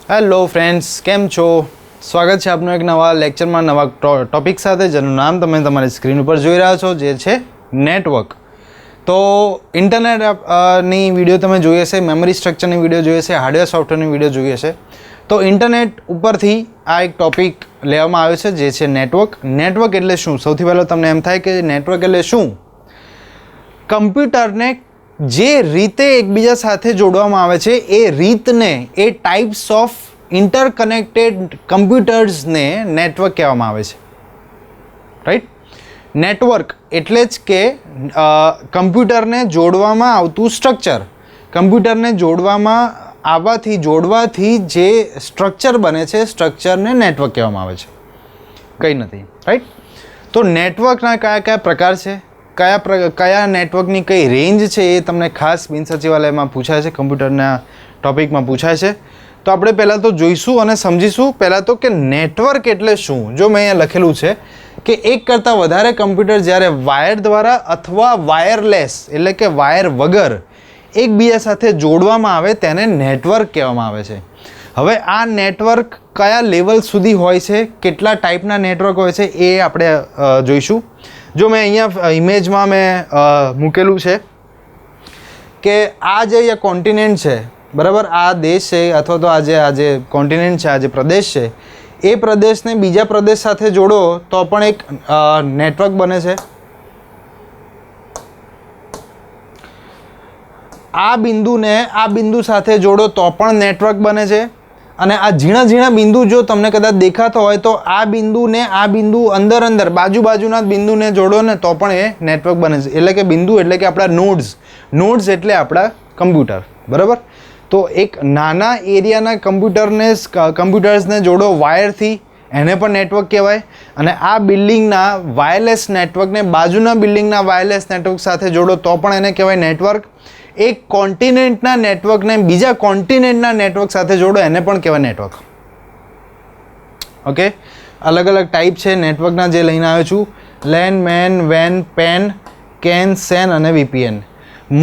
Hello friends, કેમ છો? સ્વાગત છે આપનું એક નવા લેક્ચરમાં નવા ટોપિક સાથે, જેનું નામ તમે તમારી સ્ક્રીન ઉપર જોઈ રહ્યા છો, જે છે નેટવર્ક. તો ઇન્ટરનેટ ની વિડીયો તમે જોઈ હશે, મેમરી સ્ટ્રક્ચરની વિડીયો જોઈ હશે, હાર્ડવેર સોફ્ટવેરની વિડીયો જોઈ હશે. તો ઇન્ટરનેટ ઉપરથી આ એક ટોપિક લેવામાં આવ્યો છે, જે છે નેટવર્ક. નેટવર્ક એટલે શું? સૌથી પહેલાં તમને એમ થાય કે નેટવર્ક એટલે શું? કમ્પ્યુટરને જે રીતે એકબીજા સાથે જોડવામાં આવે છે એ રીતને, એ ટાઈપ્સ ઓફ ઇન્ટરકનેક્ટેડ કમ્પ્યુટર્સને નેટવર્ક કહેવામાં આવે છે. રાઈટ? નેટવર્ક એટલે જ કે કમ્પ્યુટરને જોડવામાં આવતું સ્ટ્રક્ચર, કમ્પ્યુટરને જોડવાથી જે સ્ટ્રક્ચર બને છે, સ્ટ્રક્ચરને નેટવર્ક કહેવામાં આવે છે. કંઈ નથી. રાઈટ? તો નેટવર્કના કયા કયા પ્રકાર છે, કયા નેટવર્કની કઈ રેન્જ છે, એ તમને ખાસ બિન સચિવાલયમાં પૂછાય છે, કમ્પ્યુટરના ટોપિકમાં પૂછાય છે. તો આપણે પહેલાં તો જોઈશું અને સમજીશું પહેલાં તો કે નેટવર્ક એટલે શું. જો મેં અહીંયા લખેલું છે કે એક કરતાં વધારે કમ્પ્યુટર જ્યારે વાયર દ્વારા અથવા વાયરલેસ એટલે કે વાયર વગર એકબીજા સાથે જોડવામાં આવે તેને નેટવર્ક કહેવામાં આવે છે. હવે આ નેટવર્ક કયા લેવલ સુધી હોય છે, કેટલા ટાઈપના નેટવર્ક હોય છે, એ આપણે જોઈશું. જો મેં અહીંયા ઇમેજમાં મેં મૂકેલું છે કે આ જે અહીંયા કોન્ટિનેન્ટ છે, બરાબર, આ દેશ છે અથવા તો આ જે કોન્ટિનેન્ટ છે, આ જે પ્રદેશ છે, એ પ્રદેશને બીજા પ્રદેશ સાથે જોડો તો પણ એક નેટવર્ક બને છે. આ બિંદુને આ બિંદુ સાથે જોડો તો પણ નેટવર્ક બને છે. અને આ ઝીણા ઝીણા બિંદુ જો તમને કદાચ દેખાતો હોય તો આ બિંદુને આ બિંદુ અંદર બાજુના બિંદુને જોડો ને તો પણ એ નેટવર્ક બને છે. એટલે કે બિંદુ એટલે કે આપણા નોડ્સ એટલે આપણા કમ્પ્યુટર, બરાબર. તો એક નાના એરિયાના કમ્પ્યુટર્સને જોડો વાયરથી, એને પણ નેટવર્ક કહેવાય. અને આ બિલ્ડિંગના વાયરલેસ નેટવર્કને બાજુના બિલ્ડિંગના વાયરલેસ નેટવર્ક સાથે જોડો તો પણ એને કહેવાય નેટવર્ક. એક કોન્ટિનેન્ટના નેટવર્કને બીજા કોન્ટિનેન્ટના નેટવર્ક સાથે જોડો એને પણ કહેવાય નેટવર્ક. ઓકે, અલગ અલગ ટાઈપ છે નેટવર્કના જે લઈને આવ્યો છું: લેન, મેન, વેન, પેન, કેન, સેન અને વીપીએન.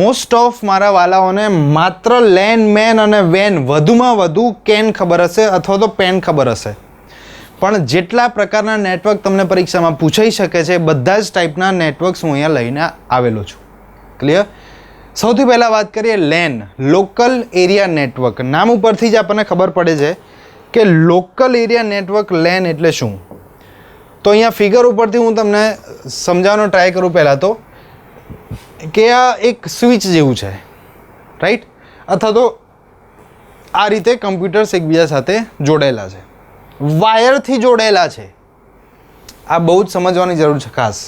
મોસ્ટ ઓફ મારા વાલાઓને માત્ર લેન, મેન અને વેન, વધુમાં વધુ કેન ખબર હશે અથવા તો પેન ખબર હશે. પણ જેટલા પ્રકારના નેટવર્ક તમને પરીક્ષામાં પૂછાઈ શકે છે, બધા જ ટાઈપના નેટવર્ક્સ હું અહીંયા લઈને આવેલો છું. ક્લિયર? સૌથી પહેલાં વાત કરીએ લેન, લોકલ એરિયા નેટવર્ક. નામ ઉપરથી જ આપણને ખબર પડે છે કે લોકલ એરિયા નેટવર્ક લેન એટલે શું. તો અહીંયા ફિગર ઉપરથી હું તમને સમજાવવાનો ટ્રાય કરું. પહેલાં તો કે આ એક સ્વિચ જેવું છે, રાઈટ? અથવા તો આ રીતે કમ્પ્યુટર્સ એકબીજા સાથે જોડાયેલા છે, વાયરથી જોડાયેલા છે. આ બહુ જ સમજવાની જરૂર છે ખાસ.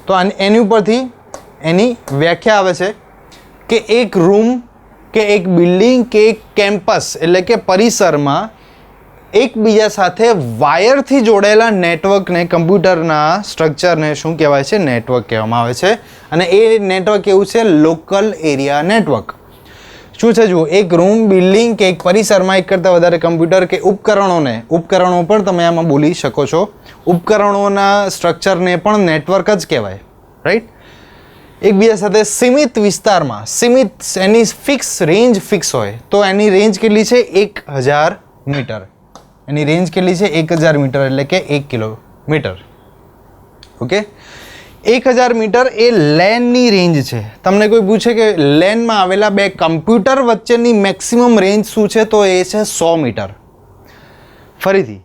તો એની ઉપરથી એની વ્યાખ્યા આવે છે કે એક રૂમ કે એક બિલ્ડિંગ કે એક કેમ્પસ એટલે કે પરિસરમાં એકબીજા સાથે વાયરથી જોડાયેલા નેટવર્કને, કમ્પ્યુટરના સ્ટ્રક્ચરને શું કહેવાય છે? નેટવર્ક કહેવામાં આવે છે. અને એ નેટવર્ક એવું છે લોકલ એરિયા નેટવર્ક. શું છે? જુઓ, એક રૂમ, બિલ્ડિંગ કે એક પરિસરમાં એક કરતાં વધારે કમ્પ્યુટર કે ઉપકરણો પણ તમે આમાં બોલી શકો છો. ઉપકરણોના સ્ટ્રક્ચરને પણ નેટવર્ક જ કહેવાય. રાઈટ? એકબીજા સાથે સીમિત વિસ્તારમાં, એની ફિક્સ રેન્જ ફિક્સ હોય. તો એની રેન્જ કેટલી છે? 1000 મીટર. એની રેન્જ કેટલી છે? 1000 મીટર એટલે કે 1 કિલોમીટર. ઓકે, 1000 મીટર એ લેનની રેન્જ છે. તમને કોઈ પૂછે કે લેનમાં આવેલા બે કમ્પ્યુટર વચ્ચેની મેક્સિમમ રેન્જ શું છે, તો એ છે 100 મીટર. ફરીથી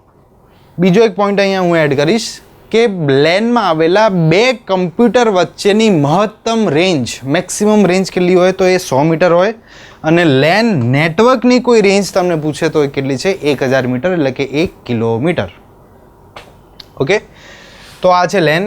બીજો એક પોઈન્ટ અહીંયા હું એડ કરીશ કે લેનમાં આવેલા બે કમ્પ્યુટર વચ્ચેની મહત્તમ રેન્જ, મેક્સિમમ રેન્જ કેટલી હોય, તો એ 100 મીટર હોય. અને લેન નેટવર્કની કોઈ રેન્જ તમને પૂછે તો એ કેટલી છે? 1000 મીટર એટલે કે 1 કિલોમીટર. ઓકે, તો આ છે લેન.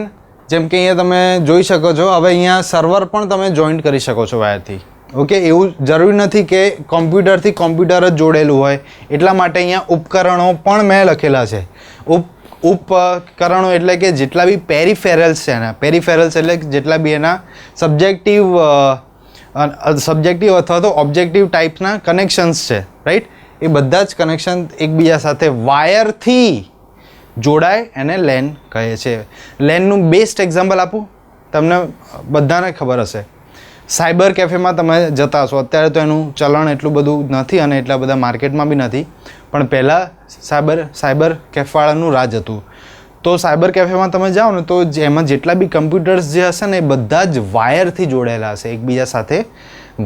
જેમ કે અહીંયા તમે જોઈ શકો છો. હવે અહીંયા સર્વર પણ તમે જોઈન્ટ કરી શકો છો વાયરથી. ઓકે, એવું જરૂરી નથી કે કમ્પ્યુટરથી કમ્પ્યુટર જ જોડેલું હોય. એટલા માટે અહીંયા ઉપકરણો પણ મેં લખેલા છે. ઉપકરણો એટલે કે જેટલા બી પેરીફેરલ્સ છે એના, પેરીફેરલ્સ એટલે જેટલા બી એના સબ્જેક્ટિવ અથવા તો ઓબ્જેક્ટિવ ટાઈપના કનેક્શન્સ છે, રાઈટ? એ બધા જ કનેક્શન એકબીજા સાથે વાયરથી જોડાય એને લેન કહે છે. લેનનું બેસ્ટ એક્ઝામ્પલ આપું, તમને બધાને ખબર હશે. સાયબર કેફેમાં તમે જતા હશો. અત્યારે તો એનું ચલણ એટલું બધું નથી અને એટલા બધા માર્કેટમાં બી નથી, પણ પહેલાં સાયબર કેફવાળાનું રાજ હતું. તો સાયબર કેફેમાં તમે જાઓ ને તો એમાં જેટલા બી કમ્પ્યુટર્સ જે હશે ને એ બધા જ વાયરથી જોડાયેલા હશે, એકબીજા સાથે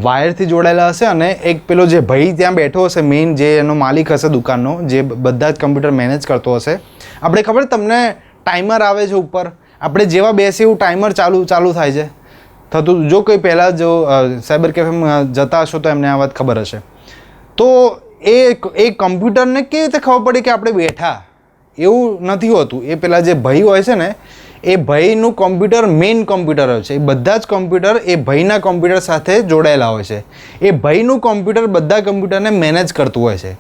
વાયરથી જોડાયેલા હશે. અને એક પેલો જે ભાઈ ત્યાં બેઠો હશે, મેઇન જે એનો માલિક હશે દુકાનનો, જે બધા જ કમ્પ્યુટર મેનેજ કરતો હશે. આપણે ખબર તમને ટાઈમર આવે છે ઉપર, આપણે જેવા બેસીએ એવું ટાઈમર ચાલુ થાય છે થતું. જો કોઈ પહેલાં જો સાયબર કેફેમાં જતા હશો તો એમને આ વાત ખબર હશે. તો એ કમ્પ્યુટરને કેવી રીતે ખબર પડી કે આપણે બેઠા? એવું નથી હોતું. એ પેલા જે ભાઈ હોય છે ને એ ભાઈનું કોમ્પ્યુટર મેઇન કોમ્પ્યુટર હોય છે. એ બધા જ કોમ્પ્યુટર એ ભાઈના કોમ્પ્યુટર સાથે જોડાયેલા હોય છે. એ ભાઈનું કોમ્પ્યુટર બધા કમ્પ્યુટરને મેનેજ કરતું હોય છે.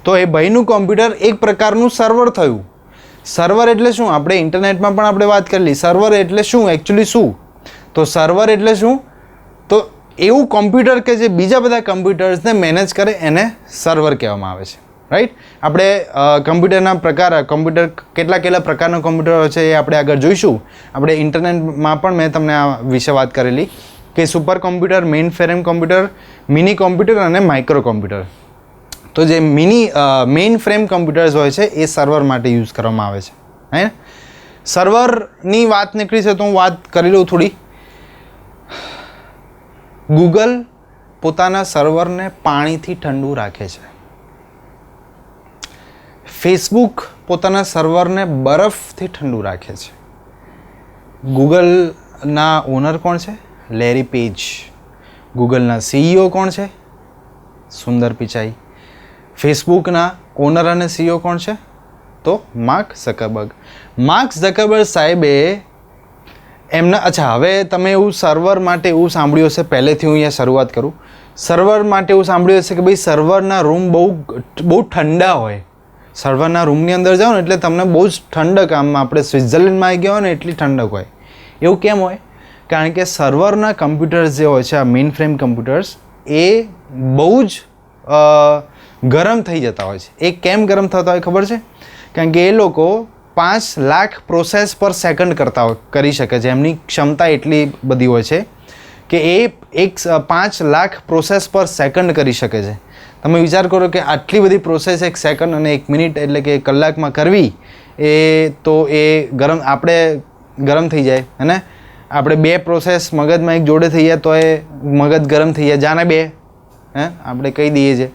તો એ ભાઈનું કોમ્પ્યુટર એક પ્રકારનું સર્વર થયું. સર્વર એટલે શું? આપણે ઇન્ટરનેટમાં પણ આપણે વાત કરેલી. સર્વર એટલે શું એકચ્યુઅલી શું? તો સર્વર એટલે શું? તો એવું કોમ્પ્યુટર કે જે બીજા બધા કમ્પ્યુટર્સને મેનેજ કરે એને સર્વર કહેવામાં આવે છે. રાઈટ? આપણે કમ્પ્યુટરના પ્રકાર, કમ્પ્યુટર કેટલા પ્રકારના કોમ્પ્યુટર હોય છે એ આપણે આગળ જોઈશું. આપણે ઇન્ટરનેટમાં પણ મેં તમને આ વિશે વાત કરેલી કે super computer, main frame computer, mini computer અને માઇક્રો કોમ્પ્યુટર. તો જે મેઇન ફ્રેમ કોમ્પ્યુટર્સ હોય છે એ સર્વર માટે યુઝ કરવામાં આવે છે. હે, સર્વરની વાત નીકળી છે તો હું વાત કરી લઉં થોડી. ગૂગલ પોતાના સર્વરને પાણીથી ઠંડુ રાખે છે. ફેસબુક પોતાના સર્વરને બરફથી ઠંડુ રાખે છે. ગૂગલના ઓનર કોણ છે? Larry page. ગૂગલના CEO કોણ છે? સુંદર પિચાઈ. ફેસબુકના ઓનર અને CEO કોણ છે? તો માર્ક ઝકરબર્ગ. માર્ક ઝકરબર્ગ સાહેબે એમના, અચ્છા, હવે તમે એવું સર્વર માટે એવું સાંભળ્યું હશે, પહેલેથી હું અહીંયા શરૂઆત કરું. સર્વર માટે એવું સાંભળ્યું હશે કે ભાઈ સર્વરના રૂમ બહુ ઠંડા હોય. સર્વરના રૂમની અંદર જાઓ ને એટલે તમને બહુ જ ઠંડક, આમ આપણે સ્વિટ્ઝરલેન્ડમાં આવી ગયા હોય ને એટલી ઠંડક હોય. એવું કેમ હોય? કારણ કે સર્વરના કમ્પ્યુટર્સ જે હોય છે, આ મેઇન ફ્રેમ કમ્પ્યુટર્સ, એ બહુ જ ગરમ થઈ જતા હોય છે. એ કેમ ગરમ થતા હોય ખબર છે? કારણ કે એ લોકો 5 લાખ પ્રોસેસ પર સેકન્ડ કરી શકે છે. એમની ક્ષમતા એટલી બધી હોય છે કે એ 5 લાખ પ્રોસેસ પર સેકન્ડ કરી શકે છે. તમે વિચાર કરો કે આટલી બધી પ્રોસેસ 1 સેકન્ડ અને 1 મિનિટ એટલે કે કલાકમાં કરવી, એ તો એ આપણે ગરમ થઈ જાય. અને આપણે 2 પ્રોસેસ મગજમાં એક જોડે થઈ જાય તો એ મગજ ગરમ થઈ જાય, જાણે 2 આપણે કહી દઈએ છીએ.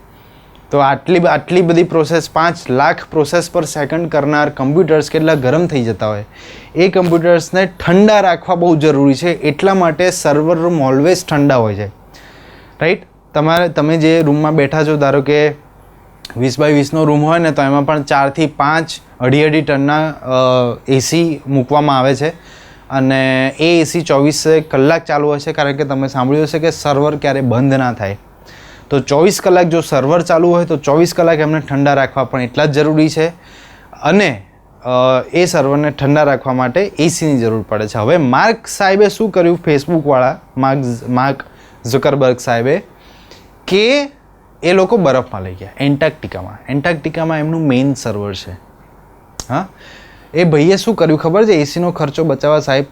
તો આટલી બધી પ્રોસેસ 5 લાખ પ્રોસેસ પર સેકન્ડ કરનાર કમ્પ્યુટર્સ કેટલા ગરમ થઈ જતા હોય. એ કમ્પ્યુટર્સને ઠંડા રાખવા બહુ જરૂરી છે. એટલા માટે સર્વર રૂમ ઓલવેઝ ઠંડા હોય છે. રાઈટ? તમે જે રૂમમાં બેઠા છો, ધારો કે 20x20નો રૂમ હોય ને તો એમાં પણ 4 થી 5 અઢી ટનના એસી મૂકવામાં આવે છે. અને એ એસી 24 કલાક ચાલુ હોય છે. કારણ કે તમે સાંભળ્યું હશે કે સર્વર ક્યારે બંધ ના થાય. તો 24 કલાક જો સર્વર ચાલુ હોય તો 24 કલાક એમને ઠંડા રાખવા પણ એટલા જ જરૂરી છે. અને એ સર્વરને ઠંડા રાખવા માટે એસીની જરૂર પડે છે. હવે માર્ક સાહેબે શું કર્યું? ફેસબુકવાળા માર્ક ઝકરબર્ગ સાહેબે, કે એ લોકો બરફમાં લઈ ગયા, એન્ટાર્કટિકામાં એમનું મેઇન સર્વર છે. હા, એ ભાઈએ શું કર્યું ખબર છે? એસીનો ખર્ચો બચાવવા સાહેબ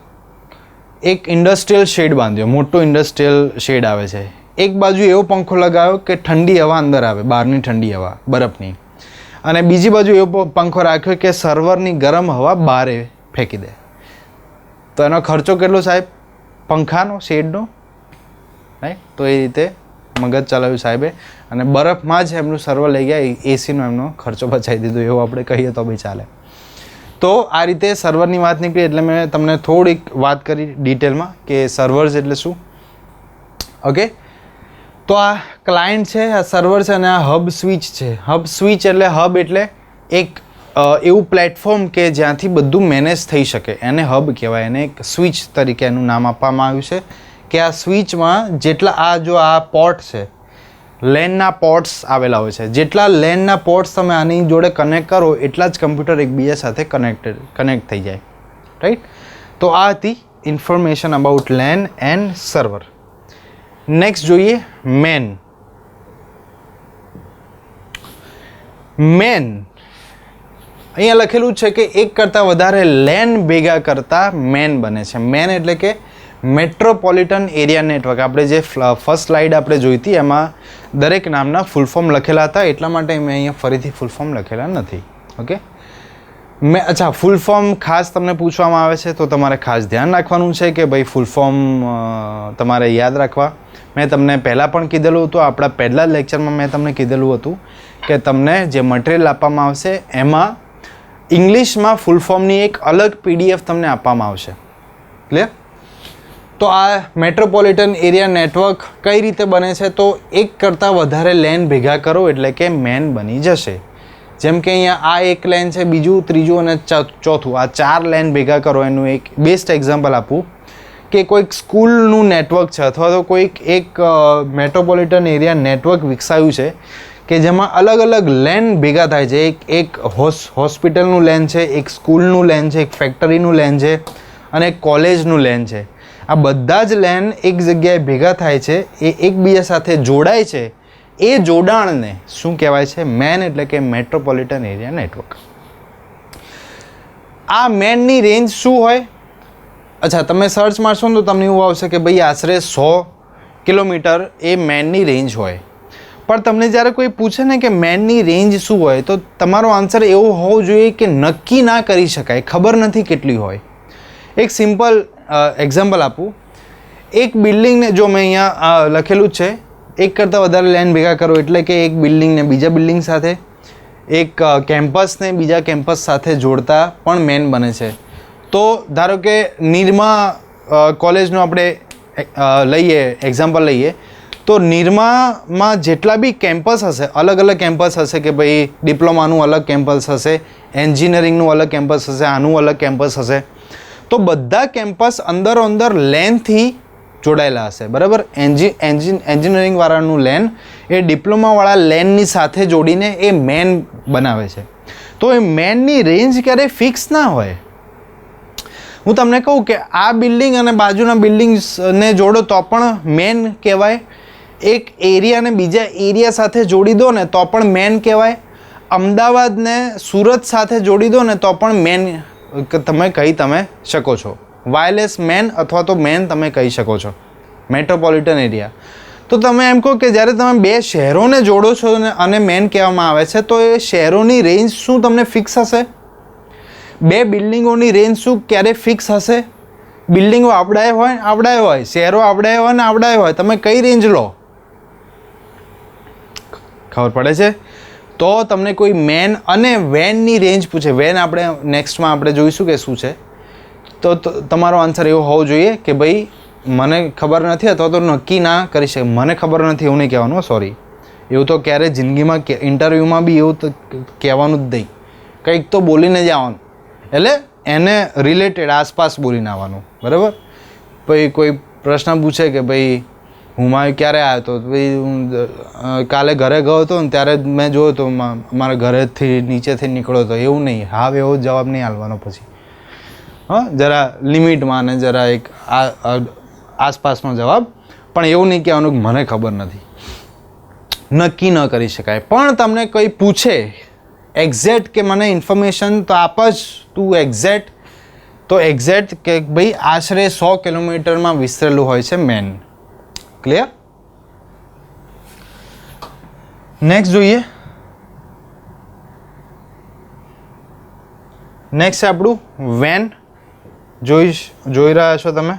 એક ઇન્ડસ્ટ્રીયલ શેડ બાંધ્યો. મોટો ઇન્ડસ્ટ્રીયલ શેડ આવે છે. એક બાજુ એવો પંખો લગાવ્યો કે ઠંડી હવા અંદર આવે, બહારની ઠંડી હવા બરફની, અને બીજી બાજુ એવો પંખો રાખ્યો કે સર્વરની ગરમ હવા બહાર ફેંકી દે. તો એનો ખર્ચો કેટલો સાહેબ? પંખાનો, શેડનો. રાઈટ? તો એ રીતે મગજ ચલાવ્યું સાહેબે, અને બરફમાં જ એમનું સર્વર લઈ ગયા. એસીનો એમનો ખર્ચો બચાવી દીધો, એવું આપણે કહીએ તો બી ચાલે. તો આ રીતે સર્વરની વાત નીકળી એટલે મેં તમને થોડીક વાત કરી ડિટેલમાં કે સર્વર્સ એટલે શું. ઓકે, તો આ ક્લાયન્ટ છે, આ સર્વર છે, અને આ હબ સ્વિચ છે. હબ સ્વિચ એટલે હબ એટલે એક એવું પ્લેટફોર્મ કે જ્યાંથી બધું મેનેજ થઈ શકે, એને હબ કહેવાય. એને એક સ્વિચ તરીકે એનું નામ આપવામાં આવ્યું છે. કે આ સ્વિચમાં જેટલા આ પોર્ટ છે, લેનના પોર્ટ્સ આવેલા હોય છે. જેટલા લેનના પોર્ટ્સ તમે આની જોડે કનેક્ટ કરો એટલા જ કમ્પ્યુટર એકબીજા સાથે કનેક્ટ થઈ જાય. રાઈટ? તો આ હતી information about LAN and server. Next જોઈએ મેન. અહીંયા લખેલું છે કે એક કરતાં વધારે લેન ભેગા કરતા મેન બને છે. મેન એટલે કે મેટ્રોપોલિટન એરિયા નેટવર્ક. આપણે જે ફર્સ્ટ સ્લાઇડ આપણે જોઈ હતી એમાં દરેક નામના ફૂલ ફોર્મ લખેલા હતા, એટલા માટે મેં અહીંયા ફરીથી ફૂલ ફોર્મ લખેલા નથી. ઓકે, અચ્છા, ફૂલ ફોર્મ ખાસ તમને પૂછવામાં આવે છે તો તમારે ખાસ ધ્યાન રાખવાનું છે કે ભાઈ ફૂલ ફોર્મ તમારે યાદ રાખવા. મેં તમને પહેલાં પણ કીધેલું હતું, આપણા પહેલાં લેક્ચરમાં મેં તમને કીધેલું હતું કે તમને જે મટીરિયલ આપવામાં આવશે એમાં ઇંગ્લિશમાં ફૂલ ફોર્મની એક અલગ PDF તમને આપવામાં આવશે. ક્લિયર? તો આ મેટ્રોપોલિટન એરિયા નેટવર્ક કઈ રીતે બને છે? તો એક કરતાં વધારે લેન ભેગા કરો એટલે કે મેન બની જશે. જેમ કે અહીંયા આ એક લેન છે, બીજું, ત્રીજું અને ચોથું, આ 4 લેન ભેગા કરો. એનું એક બેસ્ટ એક્ઝામ્પલ આપું કે કોઈક સ્કૂલનું નેટવર્ક છે અથવા તો કોઈક એક મેટ્રોપોલિટન એરિયા નેટવર્ક વિકસાયું છે કે જેમાં અલગ અલગ લેન ભેગા થાય છે. એક હોસ્પિટલનું લેન છે, એક સ્કૂલનું લેન છે, એક ફેક્ટરીનું લેન છે અને એક કોલેજનું લેન છે. આ બધા જ લેન એક જગ્યાએ ભેગા થાય છે, એ એકબીજા સાથે જોડાય છે. એ જોડાણને શું કહેવાય છે? મેન, એટલે કે મેટ્રોપોલિટન એરિયા નેટવર્ક. આ મેનની રેન્જ શું હોય? અચ્છા, તમે સર્ચ મારશો ને તો તમને એવું આવશે કે ભાઈ આશરે 100 કિલોમીટર એ મેનની રેન્જ હોય. પણ તમને જ્યારે કોઈ પૂછે ને કે મેનની રેન્જ શું હોય તો તમારો આન્સર એવો હોવો જોઈએ કે નક્કી ના કરી શકાય, ખબર નથી કેટલી હોય. એક સિમ્પલ એક્ઝામ્પલ આપું. એક બિલ્ડિંગને, જો મેં અહીંયા લખેલું જ છે, એક કરતાં વધારે લેન ભેગા કરો એટલે કે એક બિલ્ડિંગને બીજા બિલ્ડિંગ સાથે, એક કેમ્પસને બીજા કેમ્પસ સાથે જોડતા પણ મેન બને છે. તો ધારો કે નિરમા કોલેજનું આપણે લઈએ એક્ઝામ્પલ લઈએ તો નિરમામાં જેટલા બી કેમ્પસ હશે, અલગ અલગ કેમ્પસ હશે કે ભાઈ ડિપ્લોમાનું અલગ કેમ્પસ હશે, એન્જિનિયરિંગનું અલગ કેમ્પસ હશે, આનું અલગ કેમ્પસ હશે. તો બધા કેમ્પસ અંદરો અંદર લેનથી જોડાયેલા હશે, બરાબર. એન્જિનિયરિંગવાળાનું લેન એ ડિપ્લોમાવાળા લેનની સાથે જોડીને એ મેન બનાવે છે. તો એ મેનની રેન્જ ક્યારેય ફિક્સ ના હોય. હું તમને કહું કે આ બિલ્ડિંગ અને બાજુના બિલ્ડિંગ્સને જોડો તો પણ મેન કહેવાય. એક એરિયાને બીજા એરિયા સાથે જોડી દો ને તો પણ મેન કહેવાય. અમદાવાદને સુરત સાથે જોડી દો ને તો પણ મેન તમે શકો છો. વાયરલેસ મેન અથવા તો મેન તમે કહી શકો છો, મેટ્રોપોલિટન એરિયા. તો તમે એમ કહો કે જ્યારે તમે બે શહેરોને જોડો છો અને મેન કહેવામાં આવે છે તો એ શહેરોની રેન્જ શું તમને ફિક્સ હશે? બે બિલ્ડિંગોની રેન્જ શું ક્યારે ફિક્સ હશે? બિલ્ડિંગો આવડાય હોય, શહેરો આવડાય હોય ને આવડાય હોય, તમે કઈ રેન્જ લો? ખબર પડે છે? તો તમને કોઈ મેન અને વેનની રેન્જ પૂછે, વેન આપણે નેક્સ્ટમાં આપણે જોઈશું કે શું છે, તો તમારો આન્સર એવો હોવો જોઈએ કે ભાઈ મને ખબર નથી અથવા તો નક્કી ના કરી શકે. મને ખબર નથી એવું નહીં કહેવાનું, સોરી. એવું તો ક્યારે જિંદગીમાં ઇન્ટરવ્યૂમાં બી એવું તો કહેવાનું જ નહીં. કંઈક તો બોલીને જ આવવાનું, એટલે એને રિલેટેડ આસપાસ બોલીને આવવાનું, બરાબર. પછી કોઈ પ્રશ્ન પૂછે કે ભાઈ હુમાયું ક્યારે આવ્યો હતો? ભાઈ હું કાલે ઘરે ગયો હતો ને ત્યારે મેં જોયો તો મારા ઘરેથી નીચેથી નીકળ્યો હતો. એવું નહીં, હા એવો જવાબ નહીં આપવાનો. પછી જરા લિમિટમાં ને જરા એક આસપાસનો જવાબ, પણ એવું નહીં કહેવાનું કે મને ખબર નથી. નક્કી ન કરી શકાય. પણ તમને કંઈ પૂછે એક્ઝેક્ટ કે મને ઇન્ફોર્મેશન તો આપ જ તું એક્ઝેક્ટ, તો એક્ઝેક્ટ કે ભાઈ આશરે 100 કિલોમીટરમાં વિસ્તરેલું હોય છે મેન. ક્લિયર? નેક્સ્ટ જોઈએ. નેક્સ્ટ છે આપણું વેન. જોઈ રહ્યા છો તમે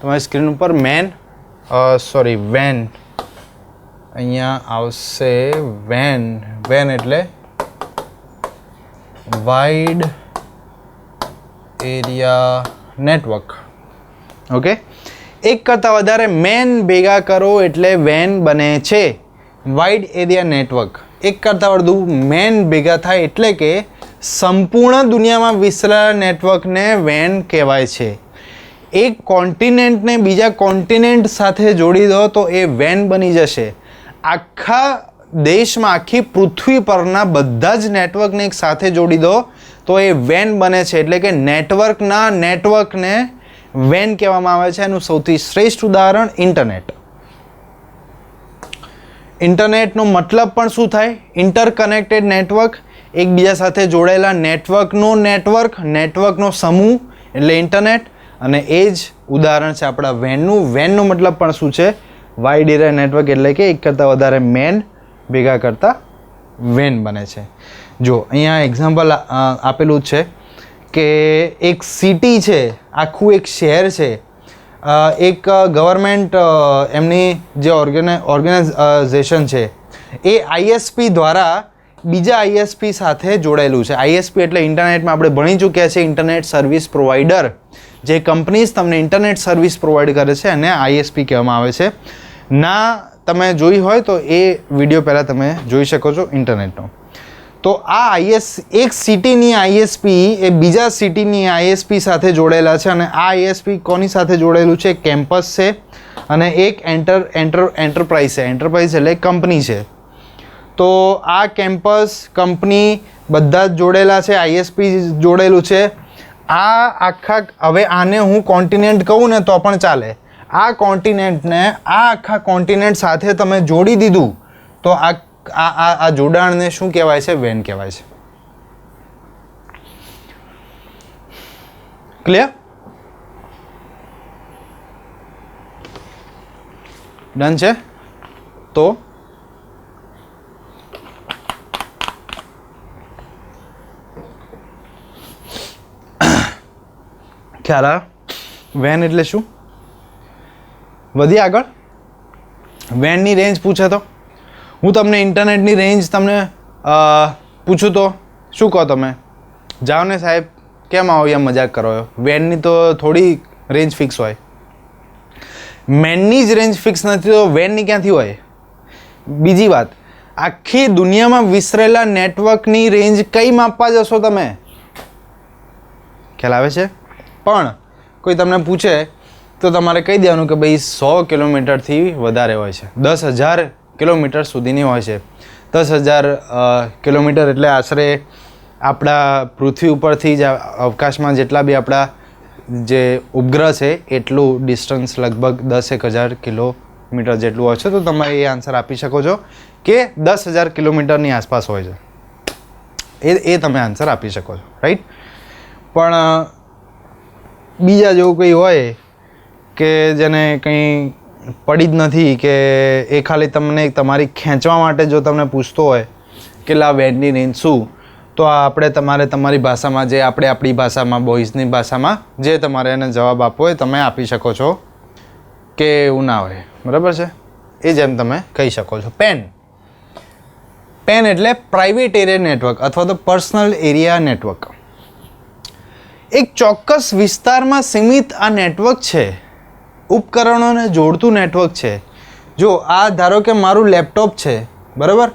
તમારી સ્ક્રીન ઉપર મેન, સોરી વેન. અહીંયા આવશે વેન. વેન એટલે વાઇડ એરિયા નેટવર્ક. ઓકે, એક કરતાં વધારે મેન ભેગા કરો એટલે વેન બને છે. વાઇડ એરિયા નેટવર્ક, એક કરતાં વધુ મેન ભેગા થાય એટલે કે સંપૂર્ણ દુનિયામાં વિસ્તરેલા નેટવર્કને વેન કહેવાય છે. એક કોન્ટિનેન્ટને બીજા કોન્ટિનેન્ટ સાથે જોડી દો તો એ વેન બની જશે. આખા દેશમાં, આખી પૃથ્વી પરના બધા જ નેટવર્કને એક સાથે જોડી દો તો એ વેન બને છે. એટલે કે નેટવર્કને વેન કહેવામાં આવે છે. એનું સૌથી શ્રેષ્ઠ ઉદાહરણ ઇન્ટરનેટ. ઇન્ટરનેટનો મતલબ પણ શું થાય? ઇન્ટરકનેક્ટેડ નેટવર્ક, એકબીજા સાથે જોડાયેલા નેટવર્કનો સમૂહ એટલે ઇન્ટરનેટ. અને એ જ ઉદાહરણ છે આપણા વેનનું. વેનનો મતલબ પણ શું છે? વાઇડ એરિયા નેટવર્ક, એટલે કે એક કરતાં વધારે મેન ભેગા કરતાં વેન બને છે. જો અહીંયા એક્ઝામ્પલ આપેલું છે કે એક સિટી છે, આખું એક શહેર છે, એક ગવર્મેન્ટ એમની જે ઓર્ગેનાઇઝેશન છે એ આઈએસપી દ્વારા બીજા આઈએસપી સાથે જોડાયેલું છે. આઈએસપી એટલે ઇન્ટરનેટમાં આપણે ભણી ચૂક્યા છે, ઇન્ટરનેટ સર્વિસ પ્રોવાઈડર. જે કંપનીઝ તમને ઇન્ટરનેટ સર્વિસ પ્રોવાઈડ કરે છે અને આઈએસપી કહેવામાં આવે છે. ના તમે જોઈ હોય તો એ વિડીયો પહેલાં તમે જોઈ શકો છો ઇન્ટરનેટનો. તો આ એક સિટીની આઈએસપી એ બીજા સિટીની આઈએસપી સાથે જોડાયેલા છે અને આ આઈએસપી કોની સાથે જોડાયેલું છે? કેમ્પસ છે અને એક એન્ટરપ્રાઇઝ છે. એન્ટરપ્રાઇઝ એટલે કંપની છે. તો આ કેમ્પસ, કંપની બધા જ જોડેલા છે, આઈએસપી જોડેલું છે. આ આખા, હવે આને હું કોન્ટિનેન્ટ કહું ને તો પણ ચાલે. આ કોન્ટિનેન્ટને આ આખા કોન્ટિનેન્ટ સાથે તમે જોડી દીધું તો આ જોડાણને શું કહેવાય છે? વેન કહેવાય છે. ક્લિયર? ડન છે? તો ખ્યાલ આવે? વેન એટલે શું? વધી આગળ. વેનની રેન્જ પૂછે તો હું તમને ઇન્ટરનેટની રેન્જ તમને પૂછું તો શું કહો તમે? જાઓ ને સાહેબ, કેમ આવો યા મજાક કરો? વેનની તો થોડી રેન્જ ફિક્સ હોય. મેનની જ રેન્જ ફિક્સ નથી તો વેનની ક્યાંથી હોય? બીજી વાત, આખી દુનિયામાં વિસરેલા નેટવર્કની રેન્જ કઈ માપવા જશો તમે? ખ્યાલ આવે છે? પણ કોઈ તમને પૂછે તો તમારે કહી દેવાનું કે ભાઈ 100 કિલોમીટરથી વધારે હોય છે, 10,000 કિલોમીટર સુધીની હોય છે. 10,000 કિલોમીટર એટલે આશરે આપણા પૃથ્વી ઉપરથી જ અવકાશમાં જેટલા બી આપણા જે ઉપગ્રહ છે એટલું ડિસ્ટન્સ લગભગ 10,000 કિલોમીટર જેટલું હોય છે. તો તમે એ આન્સર આપી શકો છો કે 10,000 કિલોમીટરની આસપાસ હોય છે. એ તમે આન્સર આપી શકો છો, રાઈટ? પણ બીજા જેવું કંઈ હોય કે જેને કંઈ પડી જ નથી, કે એ ખાલી તમને તમારી ખેંચવા માટે જો તમને પૂછતો હોય કે લા વેનની રેન્જ શું, તો આપણે તમારી ભાષામાં, જે આપણી ભાષામાં, બોઈઝની ભાષામાં જે તમારે એને જવાબ આપવો હોય તમે આપી શકો છો કે એવું ના હોય. બરાબર છે? એ જેમ તમે કહી શકો છો. પેન એટલે પ્રાઇવેટ એરિયા નેટવર્ક અથવા તો પર્સનલ એરિયા નેટવર્ક. એક ચોક્કસ વિસ્તારમાં સીમિત આ નેટવર્ક છે, ઉપકરણોને જોડતું નેટવર્ક છે. જો આ ધારો કે મારું લેપટોપ છે, બરાબર?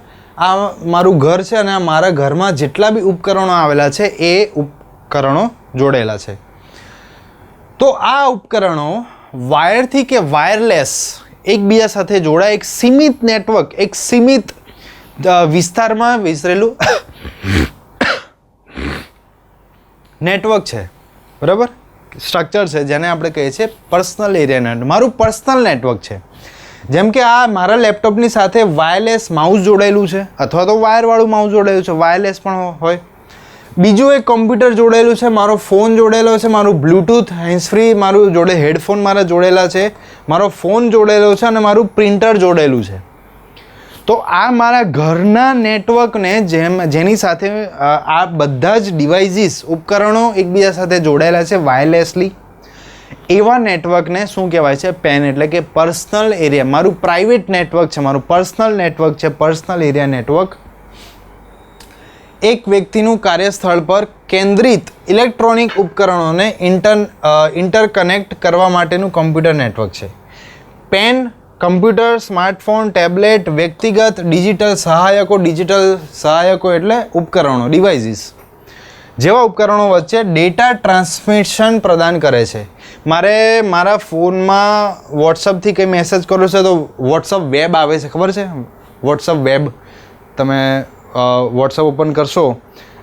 આ મારું ઘર છે અને મારા ઘરમાં જેટલા બી ઉપકરણો આવેલા છે એ ઉપકરણો જોડેલા છે. તો આ ઉપકરણો વાયરથી કે વાયરલેસ એકબીજા સાથે જોડાય એક સીમિત નેટવર્ક, એક સીમિત વિસ્તારમાં વિસ્તરેલું નેટવર્ક છે. બરાબર? સ્ટ્રક્ચર છે જેને આપણે કહીએ છીએ પર્સનલ એરિયા નેટવર્ક. મારું પર્સનલ નેટવર્ક છે. જેમ કે આ મારા લેપટોપની સાથે વાયરલેસ માઉસ જોડાયેલું છે અથવા તો વાયરવાળું માઉસ જોડાયેલું છે, વાયરલેસ પણ હોય. બીજું એક કોમ્પ્યુટર જોડેલું છે, મારો ફોન જોડેલો છે, મારું બ્લૂટૂથ હેન્ડ્સફ્રી, મારું જોડે હેડફોન મારા જોડેલા છે, મારો ફોન જોડેલો છે અને મારું પ્રિન્ટર જોડેલું છે. તો આ મારા ઘરના નેટવર્કને જેની સાથે આ બધા જ ડિવાઇસીસ, ઉપકરણો એકબીજા સાથે જોડાયેલા છે વાયરલેસલી, એવા નેટવર્કને શું કહેવાય છે? પેન. એટલે કે પર્સનલ એરિયા. મારું પ્રાઇવેટ નેટવર્ક છે, મારું પર્સનલ નેટવર્ક છે, પર્સનલ એરિયા નેટવર્ક. એક વ્યક્તિનું કાર્યસ્થળ પર કેન્દ્રિત ઇલેક્ટ્રોનિક ઉપકરણોને ઇન્ટરકનેક્ટ કરવા માટેનું કમ્પ્યુટર નેટવર્ક છે. પેન કમ્પ્યુટર, સ્માર્ટફોન, ટેબ્લેટ, વ્યક્તિગત ડિજિટલ સહાયકો એટલે ઉપકરણો, ડિવાઇસીસ જેવા ઉપકરણો વચ્ચે ડેટા ટ્રાન્સમિશન પ્રદાન કરે છે. મારે મારા ફોનમાં વોટ્સઅપથી કંઈ મેસેજ કરવો છે તો વોટ્સઅપ વેબ આવે છે, ખબર છે? WhatsApp web. તમે વોટ્સઅપ ઓપન કરશો,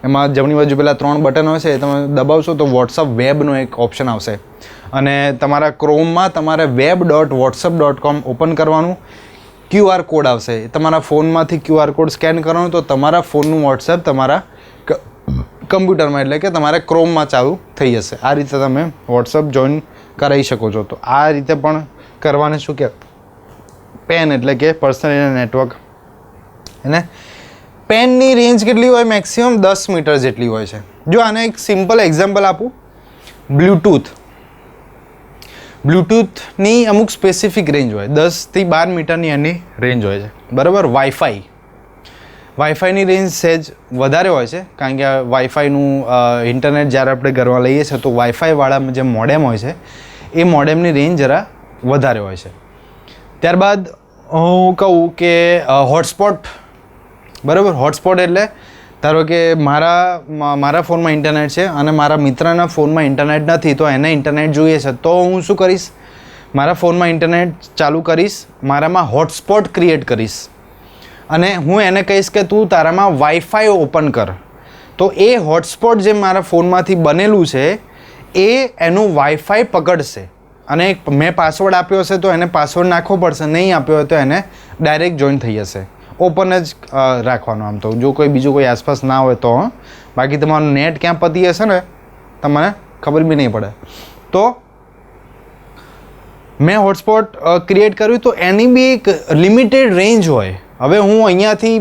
એમાં જમણી બાજુ પેલા 3 બટન હોય છે, તમે દબાવશો તો વોટ્સઅપ વેબનો એક ઓપ્શન આવશે અને તમારા ક્રોમમાં તમારે web.whatsapp.com ઓપન કરવાનું. QR કોડ આવશે, તમારા ફોનમાંથી QR કોડ સ્કેન કરવાનો તો તમારા ફોનનું વોટ્સએપ તમારા કમ્પ્યુટરમાં એટલે કે તમારા ક્રોમમાં ચાલુ થઈ જશે. આ રીતે તમે વોટ્સઅપ જોઈન કરાવી શકો છો. તો આ રીતે પણ કરવાને શું કે પેન એટલે કે પર્સનલ એરિયા નેટવર્ક. અને પેનની રેન્જ કેટલી હોય? મેક્સિમમ 10 મીટર જેટલી હોય છે. જો આને એક સિમ્પલ એક્ઝામ્પલ આપું, બ્લૂટૂથની અમુક સ્પેસિફિક રેન્જ હોય, 10 થી 12 મીટરની એની રેન્જ હોય છે, બરાબર. વાઈફાઈની રેન્જ સહેજ વધારે હોય છે, કારણ કે વાઈફાઈનું ઇન્ટરનેટ જ્યારે આપણે ઘરમાં લઈએ છીએ તો વાઈફાઈવાળા જે મોડેમ હોય છે એ મોડેમની રેન્જ જરા વધારે હોય છે. ત્યારબાદ હું કહું કે હોટસ્પોટ, બરાબર. હોટસ્પોટ એટલે ધારો કે મારા ફોનમાં ઇન્ટરનેટ છે અને મારા મિત્રના ફોનમાં ઇન્ટરનેટ નથી, તો એને ઇન્ટરનેટ જોઈએ છે, તો હું શું કરીશ? મારા ફોનમાં ઇન્ટરનેટ ચાલુ કરીશ, મારામાં હોટસ્પોટ ક્રિએટ કરીશ અને હું એને કહીશ કે તું તારામાં વાઈફાઈ ઓપન કર. તો એ હોટસ્પોટ જે મારા ફોનમાંથી બનેલું છે એ એનું વાઈફાઈ પકડશે અને મેં પાસવર્ડ આપ્યો હશે તો એને પાસવર્ડ નાખવો પડશે, નહીં આપ્યો હોય તો એને ડાયરેક્ટ જોઈન થઈ જશે. ઓપન જ રાખવાનું આમ તો, જો કોઈ બીજું કોઈ આસપાસ ના હોય તો. બાકી તમારું નેટ ક્યાં પતી હશે ને તમને ખબર બી નહીં પડે. તો મેં હોટસ્પોટ ક્રિએટ કર્યું તો એની બી એક લિમિટેડ રેન્જ હોય. હવે હું અહીંયાથી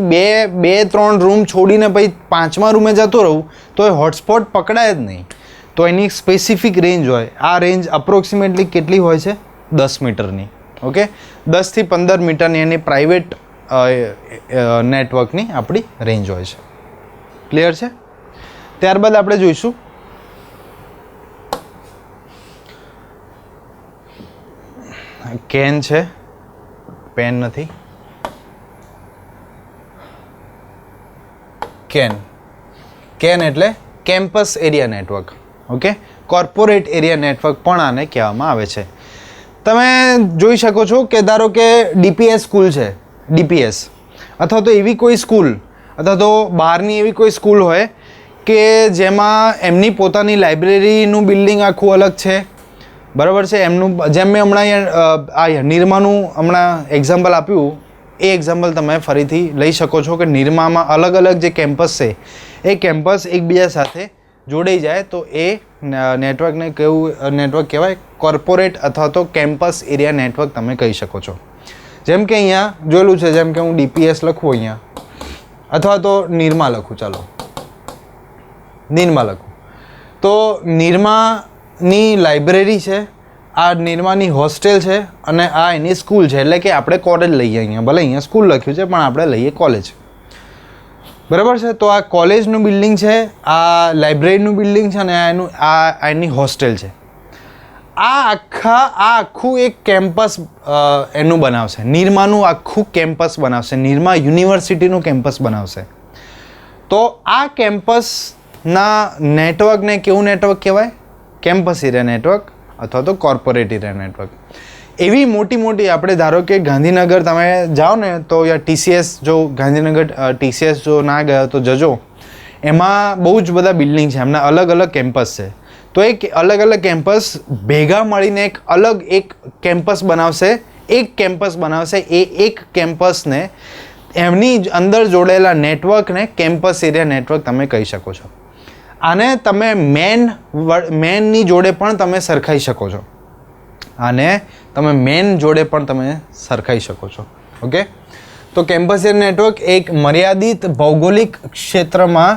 બે ત્રણ રૂમ છોડીને પછી 5મા રૂમે જતો રહું તો એ હોટસ્પોટ પકડાય જ નહીં. તો એની એક સ્પેસિફિક રેન્જ હોય. આ રેન્જ અપ્રોક્સિમેટલી કેટલી હોય છે? 10 મીટરની. ઓકે, 10 થી 15 મીટરની એની પ્રાઇવેટ નેટવર્કની આપણી રેન્જ હોય છે. ક્લિયર છે? ત્યારબાદ આપણે જોઈશું કેન છે, પેન નથી. કેન એટલે campus area network. Okay, corporate area network પણ આને કહેવામાં આવે છે. તમે જોઈ શકો છો કે ધારો કે ડીપીએસ સ્કૂલ છે, ડીપીએસ અથવા તો એવી કોઈ સ્કૂલ અથવા તો બહારની એવી કોઈ સ્કૂલ હોય કે જેમાં એમની પોતાની લાઇબ્રેરીનું બિલ્ડિંગ આખું અલગ છે, બરાબર છે. એમનું જેમ મેં હમણાં આ નિરમાનું હમણાં એક્ઝામ્પલ આપ્યું, એ એક્ઝામ્પલ તમે ફરીથી લઈ શકો છો કે નિરમામાં અલગ અલગ જે કેમ્પસ છે એ કેમ્પસ એકબીજા સાથે જોડાઈ જાય તો એ નેટવર્કને કેવું નેટવર્ક કહેવાય? કોર્પોરેટ અથવા તો કેમ્પસ એરિયા નેટવર્ક તમે કહી શકો છો. જેમ કે અહીંયા જોયેલું છે, જેમ કે હું ડીપીએસ લખું અહીંયા અથવા તો નિરમા લખું, ચાલો નિરમા લખું, તો નિરમાની લાઇબ્રેરી છે, આ નિરમાની હોસ્ટેલ છે અને આ એની સ્કૂલ છે. એટલે કે આપણે કોલેજ લઈએ અહીંયા, ભલે અહીંયા સ્કૂલ લખ્યું છે પણ આપણે લઈએ કોલેજ, બરાબર છે. તો આ કોલેજનું બિલ્ડિંગ છે, આ લાઇબ્રેરીનું બિલ્ડિંગ છે અને આ એની હોસ્ટેલ છે. આ આખું એક કેમ્પસ એનું બનાવશે, નિરમાનું આખું કેમ્પસ બનાવશે, નિરમા યુનિવર્સિટીનું કેમ્પસ બનાવશે. તો આ કેમ્પસના નેટવર્કને કેવું નેટવર્ક કહેવાય? કેમ્પસ એરિયા નેટવર્ક અથવા તો કોર્પોરેટ એરિયા નેટવર્ક. એવી મોટી આપણે ધારો કે ગાંધીનગર તમે જાઓ ને તો યા ટીસીએસ, જો ગાંધીનગર ટીસીએસ જો ના ગયા તો જજો, એમાં બહુ જ બધા બિલ્ડિંગ છે, એમના અલગ અલગ કેમ્પસ છે. તો એક અલગ અલગ કેમ્પસ ભેગા મળીને એક કેમ્પસ બનાવશે, એ એક કેમ્પસને એમની અંદર જોડેલા નેટવર્કને કેમ્પસ એરિયા નેટવર્ક તમે કહી શકો છો. આને તમે મેનની જોડે પણ તમે સરખાઈ શકો છો. ઓકે, તો કેમ્પસ એરિયા નેટવર્ક એક મર્યાદિત ભૌગોલિક ક્ષેત્રમાં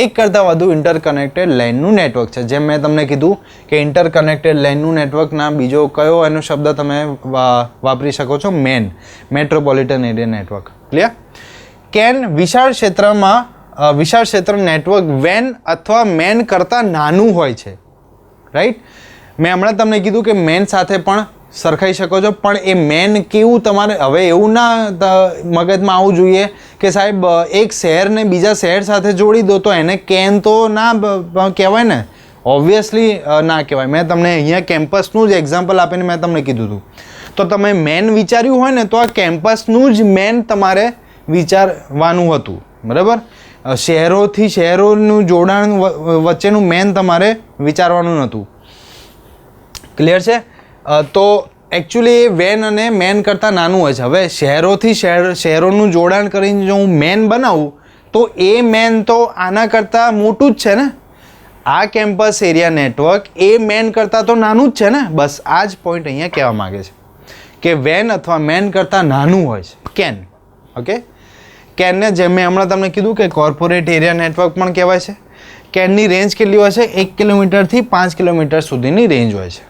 એક કરતાં વધુ ઇન્ટરકનેક્ટેડ લાઇનનું નેટવર્ક છે. જેમ મેં તમને કીધું કે ઇન્ટરકનેક્ટેડ લાઇનનું નેટવર્કના બીજો કયો એનો શબ્દ તમે વાપરી શકો છો? Metropolitan area network. Clear? Can વિશાળ ક્ષેત્ર નેટવર્ક વેન અથવા મેન કરતાં નાનું હોય છે, રાઈટ. મેં હમણાં તમને કીધું કે મેન સાથે પણ સરખાઈ શકો છો, પણ એ મેન કેવું તમારે હવે એવું ના મગજમાં આવવું જોઈએ કે સાહેબ એક શહેરને બીજા શહેર સાથે જોડી દો તો એને કેન તો ના કહેવાય ને, ઓબ્વિયસલી ના કહેવાય. મેં તમને અહીંયા કેમ્પસનું જ એક્ઝામ્પલ આપીને મેં તમને કીધું હતું. તો તમે મેન વિચાર્યું હોય ને તો આ કેમ્પસનું જ મેન તમારે વિચારવાનું હતું, બરાબર. શહેરોથી શહેરોનું જોડાણ વચ્ચેનું મેન તમારે વિચારવાનું નહોતું. ક્લિયર છે? તો એકચ્યુઅલી વેન અને મેન કરતાં નાનું હોય છે. હવે શહેરોથી શહેરોનું જોડાણ કરીને જો હું મેન બનાવું તો એ મેન તો આના કરતાં મોટું જ છે ને. આ કેમ્પસ એરિયા નેટવર્ક એ મેન કરતાં તો નાનું જ છે ને, બસ આ જ પોઈન્ટ અહીંયા કહેવા માગે છે કે વેન અથવા મેન કરતાં નાનું હોય છે કેન. ઓકે, કેનને જેમ મેં હમણાં તમને કીધું કે કોર્પોરેટ એરિયા નેટવર્ક પણ કહેવાય છે. કેનની રેન્જ કેટલી હોય છે? 1 કિલોમીટરથી 5 કિલોમીટર સુધીની રેન્જ હોય છે.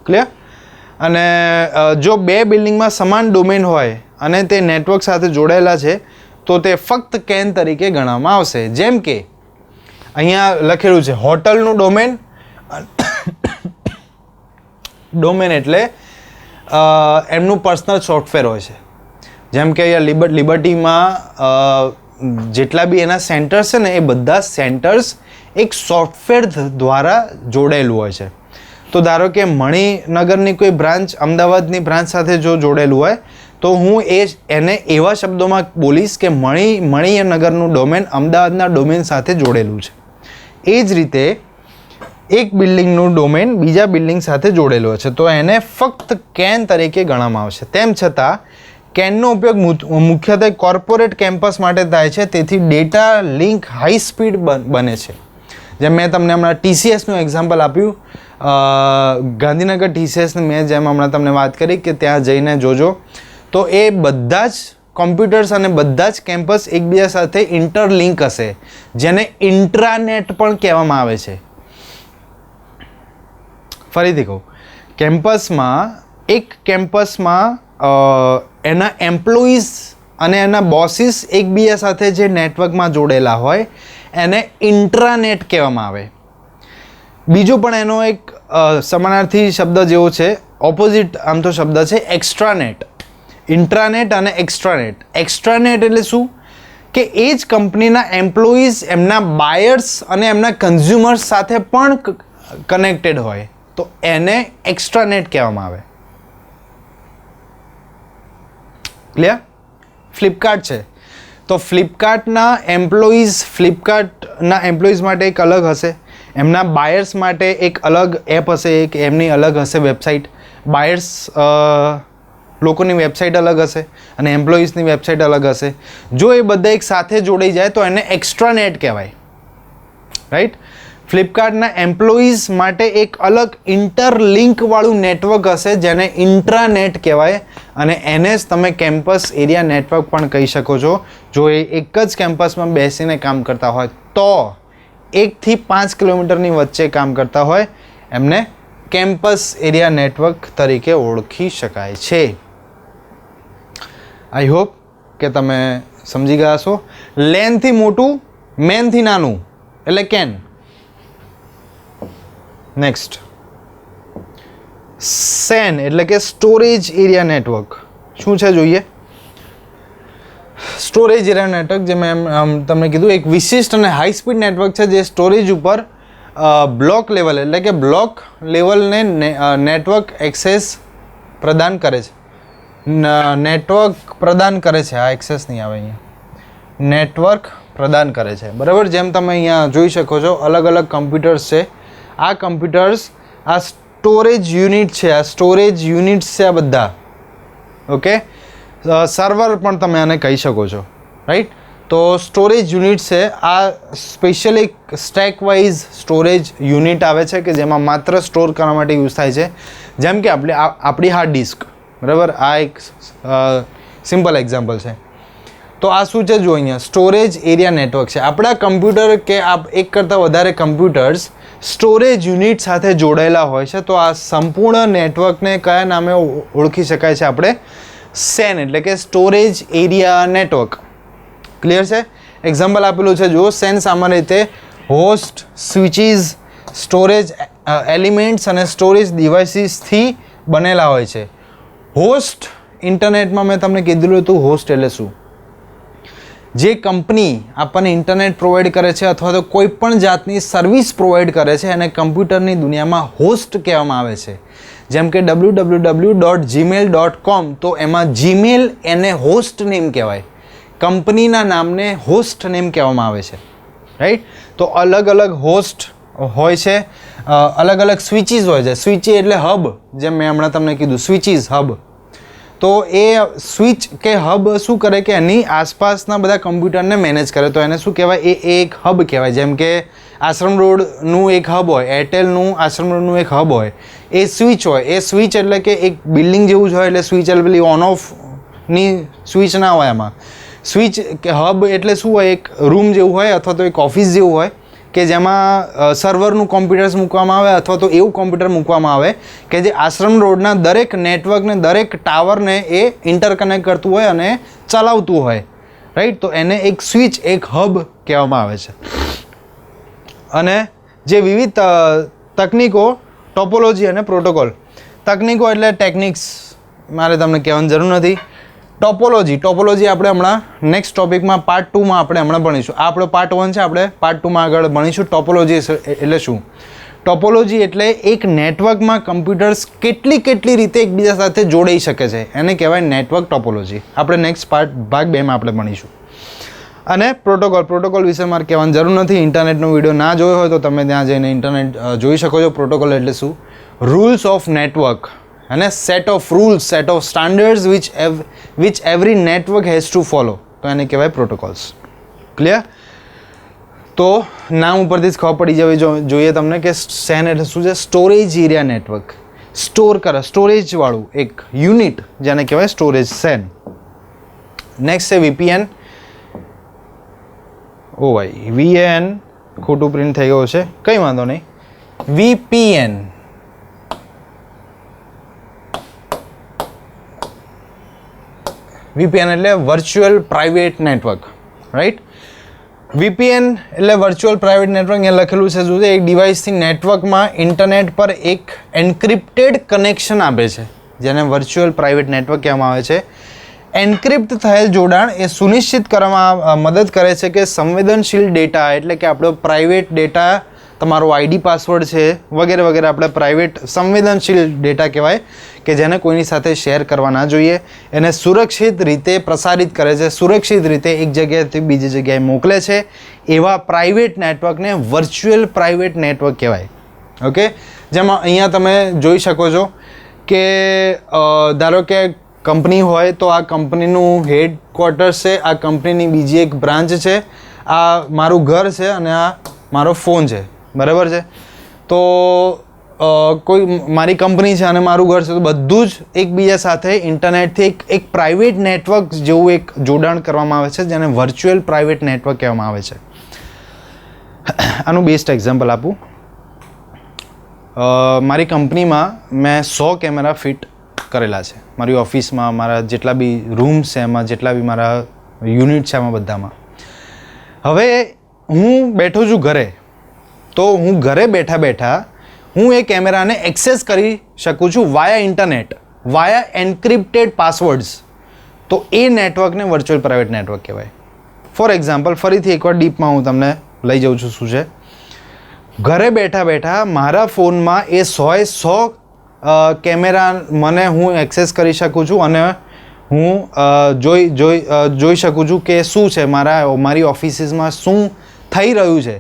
ક્લિયર? અને જો બે બિલ્ડિંગમાં સમાન ડોમેન હોય અને તે નેટવર્ક સાથે જોડાયેલા છે તો તે ફક્ત કેન તરીકે ગણવામાં આવશે. જેમ કે અહીંયા લખેલું છે હોટલનું ડોમેન. ડોમેન એટલે એમનું પર્સનલ સોફ્ટવેર હોય છે. જેમ કે અહીંયા લિબર્ટીમાં જેટલા બી એના સેન્ટર્સ છે ને એ બધા સેન્ટર્સ એક સોફ્ટવેર દ્વારા જોડેલું હોય છે. તો ધારો કે મણિનગરની કોઈ બ્રાન્ચ અમદાવાદની બ્રાન્ચ સાથે જો જોડેલું હોય તો હું એને એવા શબ્દોમાં બોલીશ કે મણિનગરનું ડોમેન અમદાવાદના ડોમેન સાથે જોડેલું છે. એ જ રીતે એક બિલ્ડિંગનું ડોમેન બીજા બિલ્ડિંગ સાથે જોડેલું છે તો એને ફક્ત કેન તરીકે ગણવામાં આવશે. તેમ છતાં કેનનો ઉપયોગ મુખ્યત્વે કોર્પોરેટ કેમ્પસ માટે થાય છે, તેથી ડેટા લિંક હાઈ સ્પીડ બને છે. જેમ મેં તમને હમણાં TCSનું એક્ઝામ્પલ આપ્યું, ગાંધીનગર TCSની મેં જેમ હમણાં તમને વાત કરી કે ત્યાં જઈને જોજો તો એ બધા જ કોમ્પ્યુટર્સ અને બધા જ કેમ્પસ એકબીજા સાથે ઇન્ટરલિંક હશે, જેને ઇન્ટ્રાનેટ પણ કહેવામાં આવે છે. ફરીથી કહું, એક કેમ્પસમાં એના એમ્પ્લોઈઝ અને એના બોસીસ એકબીજા સાથે જે નેટવર્કમાં જોડેલા હોય એને ઇન્ટ્રાનેટ કહેવામાં આવે. બીજો પણ એનો એક સમાનાર્થી શબ્દ જેવો છે, ઓપોઝિટ આમ તો શબ્દ છે એક્સ્ટ્રાનેટ. ઇન્ટ્રાનેટ અને એક્સ્ટ્રાનેટ. એક્સ્ટ્રાનેટ એટલે શું કે એ જ કંપનીના એમ્પ્લોઈઝ એમના બાયર્સ અને એમના કન્ઝ્યુમર્સ સાથે પણ કનેક્ટેડ હોય તો એને એક્સ્ટ્રાનેટ કહેવામાં આવે. ક્લિયર? ફ્લિપકાર્ટ છે તો ફ્લિપકાર્ટના એમ્પ્લોઈઝ માટે એક અલગ હશે, એમના બાયર્સ માટે એક અલગ એપ હશે, એક એમની અલગ હશે વેબસાઇટ. બાયર્સ લોકોની વેબસાઇટ અલગ હશે અને એમ્પ્લોઈઝની વેબસાઇટ અલગ હશે. જો એ બધા એક સાથે જોડાઈ જાય તો એને એક્સ્ટ્રાનેટ કહેવાય. રાઈટ? ફ્લિપકાર્ટના એમ્પ્લોઈઝ માટે એક અલગ ઇન્ટરલિંકવાળું નેટવર્ક હશે જેને ઇન્ટ્રાનેટ કહેવાય અને એને જ તમે કેમ્પસ એરિયા નેટવર્ક પણ કહી શકો છો. જો એ એક જ કેમ્પસમાં બેસીને કામ કરતા હોય તો 1 થી 5 કિલોમીટરની વચ્ચે કામ કરતા હોય એમને કેમ્પસ એરિયા નેટવર્ક તરીકે ઓળખી શકાય છે. આઈ હોપ કે તમે સમજી ગયા છો. લેનથી મોટું, મેનથી નાનું એટલે કેન. નેક્સ્ટ, સેન એટલે કે સ્ટોરેજ એરિયા નેટવર્ક. શું છે જોઈએ? સ્ટોરેજ એરિયા નેટવર્ક જે મેં તમને કીધું એક વિશિષ્ટ અને હાઈ સ્પીડ નેટવર્ક છે જે સ્ટોરેજ ઉપર બ્લોક લેવલ એટલે કે બ્લોક લેવલને નેટવર્ક એક્સેસ પ્રદાન કરે છે. નેટવર્ક પ્રદાન કરે છે, આ એક્સેસ નહીં આવે અહીંયા, નેટવર્ક પ્રદાન કરે છે. બરાબર? જેમ તમે અહીંયા જોઈ શકો છો અલગ અલગ કમ્પ્યુટર્સ છે. આ કમ્પ્યુટર્સ આ સ્ટોરેજ યુનિટ છે, આ સ્ટોરેજ યુનિટ્સ છે આ બધા. ઓકે, સર્વર પણ તમે આને કહી શકો છો. રાઈટ? તો સ્ટોરેજ યુનિટ છે આ specially stack wise storage unit આવે છે કે જેમાં માત્ર સ્ટોર કરવા માટે યુઝ થાય છે. જેમ કે આપણી હાર્ડ ડિસ્ક. બરાબર? આ એક સિમ્પલ એક્ઝામ્પલ છે. તો આ શું છે? જો અહીંયા સ્ટોરેજ એરિયા નેટવર્ક છે. આપણા કમ્પ્યુટર કે એક કરતાં વધારે કમ્પ્યુટર્સ સ્ટોરેજ યુનિટ સાથે જોડાયેલા હોય છે તો આ સંપૂર્ણ નેટવર્કને કયા નામે ઓળખી શકાય છે આપણે? સેન એટલે કે સ્ટોરેજ એરિયા નેટવર્ક. ક્લિયર છે? એક્ઝામ્પલ આપેલું છે જો. સેન સામાન્ય રીતે હોસ્ટ, સ્વિચીસ, સ્ટોરેજ એલિમેન્ટ્સ અને સ્ટોરેજ ડિવાઇસીસથી બનેલા હોય છે. હોસ્ટ, ઇન્ટરનેટમાં મેં તમને કીધેલું હતું હોસ્ટ એટલે શું. જે કંપની આપણને ઇન્ટરનેટ પ્રોવાઈડ કરે છે અથવા તો કોઈ પણ જાતની સર્વિસ પ્રોવાઈડ કરે છે એને કમ્પ્યુટરની દુનિયામાં હોસ્ટ કહેવામાં આવે છે. જેમ કે www.gmail.com તો એમાં જીમેલ એને હોસ્ટ નેમ કહેવાય. કંપનીના નામને હોસ્ટ નેમ કહેવામાં આવે છે. રાઈટ? તો અલગ અલગ હોસ્ટ હોય છે, અલગ અલગ સ્વિચીસ હોય છે. સ્વિચી એટલે હબ, જેમ મેં હમણાં તમને કીધું સ્વિચીસ હબ. તો એ સ્વિચ કે હબ શું કરે કે એની આસપાસના બધા કમ્પ્યુટરને મેનેજ કરે તો એને શું કહેવાય? એ એક હબ કહેવાય. જેમ કે આશ્રમ રોડનું એક હબ હોય, એરટેલનું આશ્રમ રોડનું એક હબ હોય, એ સ્વિચ હોય. એ સ્વિચ એટલે કે એક બિલ્ડિંગ જેવું જ હોય, એટલે સ્વિચ એટલે પેલી ઓન ઓફની સ્વિચ ના હોય. એમાં સ્વિચ કે હબ એટલે શું હોય, એક રૂમ જેવું હોય અથવા તો એક ઓફિસ જેવું હોય કે જેમાં સર્વરનું કોમ્પ્યુટર્સ મૂકવામાં આવે અથવા તો એવું કોમ્પ્યુટર મૂકવામાં આવે કે જે આશ્રમ રોડના દરેક નેટવર્કને, દરેક ટાવરને એ ઇન્ટરકનેક્ટ કરતું હોય અને ચલાવતું હોય, રાઈટ. તો એને એક સ્વિચ, એક હબ કહેવામાં આવે છે. અને જે વિવિધ તકનીકો, ટોપોલોજી અને પ્રોટોકોલ. તકનીકો એટલે ટેકનિક્સ, મારે તમને કહેવાની જરૂર નથી. ટોપોલોજી આપણે હમણાં નેક્સ્ટ ટોપિકમાં પાર્ટ 2માં આપણે હમણાં ભણીશું. આ આપણો પાર્ટ 1 છે, આપણે પાર્ટ 2માં આગળ ભણીશું. ટોપોલોજી એટલે શું? ટોપોલોજી એટલે એક નેટવર્કમાં કમ્પ્યુટર્સ કેટલી રીતે એકબીજા સાથે જોડાઈ શકે છે, એને કહેવાય નેટવર્ક ટોપોલોજી. આપણે નેક્સ્ટ ભાગ 2માં આપણે ભણીશું. અને પ્રોટોકોલ વિશે મારે કહેવાની જરૂર નથી. ઇન્ટરનેટનો વિડીયો ના જોયો હોય તો તમે ત્યાં જઈને ઇન્ટરનેટ જોઈ શકો છો. પ્રોટોકોલ એટલે શું? રૂલ્સ ઓફ નેટવર્ક અને set of rules, set of standards which every network has two follow, તો એને કહેવાય પ્રોટોકોલ્સ. ક્લિયર? તો નામ ઉપરથી જ ખબર પડી જવી જોઈએ તમને કે સેન એટલે શું છે. સ્ટોરેજ એરિયા નેટવર્ક, સ્ટોર કરે, સ્ટોરેજવાળું એક યુનિટ જેને કહેવાય સ્ટોરેજ, સેન. નેક્સ્ટ છે વીપીએન. ઓ ભાઈ, વીએન ખોટું પ્રિન્ટ થઈ ગયું છે, કંઈ વાંધો નહીં. વીપીએન એટલે virtual private network, right. VPN એટલે વર્ચ્યુઅલ પ્રાઇવેટ નેટવર્ક. અહીંયા લખેલું છે શું છે? એક ડિવાઇસથી નેટવર્કમાં ઇન્ટરનેટ પર એક એન્ક્રિપ્ટેડ કનેક્શન આપે છે, જેને વર્ચ્યુઅલ પ્રાઇવેટ નેટવર્ક કહેવામાં આવે છે. એન્ક્રિપ્ટ થયેલ જોડાણ એ સુનિશ્ચિત કરવામાં મદદ કરે છે કે સંવેદનશીલ ડેટા, એટલે કે આપણો પ્રાઇવેટ ડેટા, તમારો આઈડી પાસવર્ડ છે વગેરે વગેરે, આપણે પ્રાઇવેટ સંવેદનશીલ ડેટા કહેવાય કે જેને કોઈની સાથે શેર કરવા ના જોઈએ. એને સુરક્ષિત રીતે પ્રસારિત કરે છે, સુરક્ષિત રીતે એક જગ્યાએથી બીજી જગ્યાએ મોકલે છે. એવા પ્રાઇવેટ નેટવર્કને વર્ચ્યુઅલ પ્રાઇવેટ નેટવર્ક કહેવાય. ઓકે. જેમાં અહીંયા તમે જોઈ શકો છો કે ધારો કે કંપની હોય તો આ કંપનીનું હેડક્વાર્ટર્સ છે, આ કંપનીની બીજી એક બ્રાન્ચ છે, આ મારું ઘર છે અને આ મારો ફોન છે, બરાબર છે. તો કોઈ મારી કંપની છે અને મારું ઘર છે, તો બધું જ એકબીજા સાથે ઇન્ટરનેટથી એક પ્રાઇવેટ નેટવર્ક જેવું એક જોડાણ કરવામાં આવે છે, જેને વર્ચ્યુઅલ પ્રાઇવેટ નેટવર્ક કહેવામાં આવે છે. આનું બેસ્ટ એક્ઝામ્પલ આપું. મારી કંપનીમાં મેં 100 કેમેરા ફિટ કરેલા છે. મારી ઓફિસમાં, મારા જેટલા બી રૂમ્સ છે એમાં, જેટલા બી મારા યુનિટ છે એમાં બધામાં. હવે હું બેઠો છું ઘરે, તો હું ઘરે બેઠા હું એ કેમેરાને એક્સેસ કરી શકું છું વાયા ઇન્ટરનેટ, વાયા એન્ક્રિપ્ટેડ પાસવર્ડ્સ. તો એ નેટવર્કને વર્ચ્યુઅલ પ્રાઇવેટ નેટવર્ક કહેવાય. ફોર એક્ઝામ્પલ, ફરીથી એકવાર ડીપમાં હું તમને લઈ જાઉં છું. શું છે? ઘરે બેઠા મારા ફોનમાં એ 100 કેમેરા મને હું એક્સેસ કરી શકું છું અને હું જોઈ શકું છું કે શું છે મારી ઓફિસીસમાં શું થઈ રહ્યું છે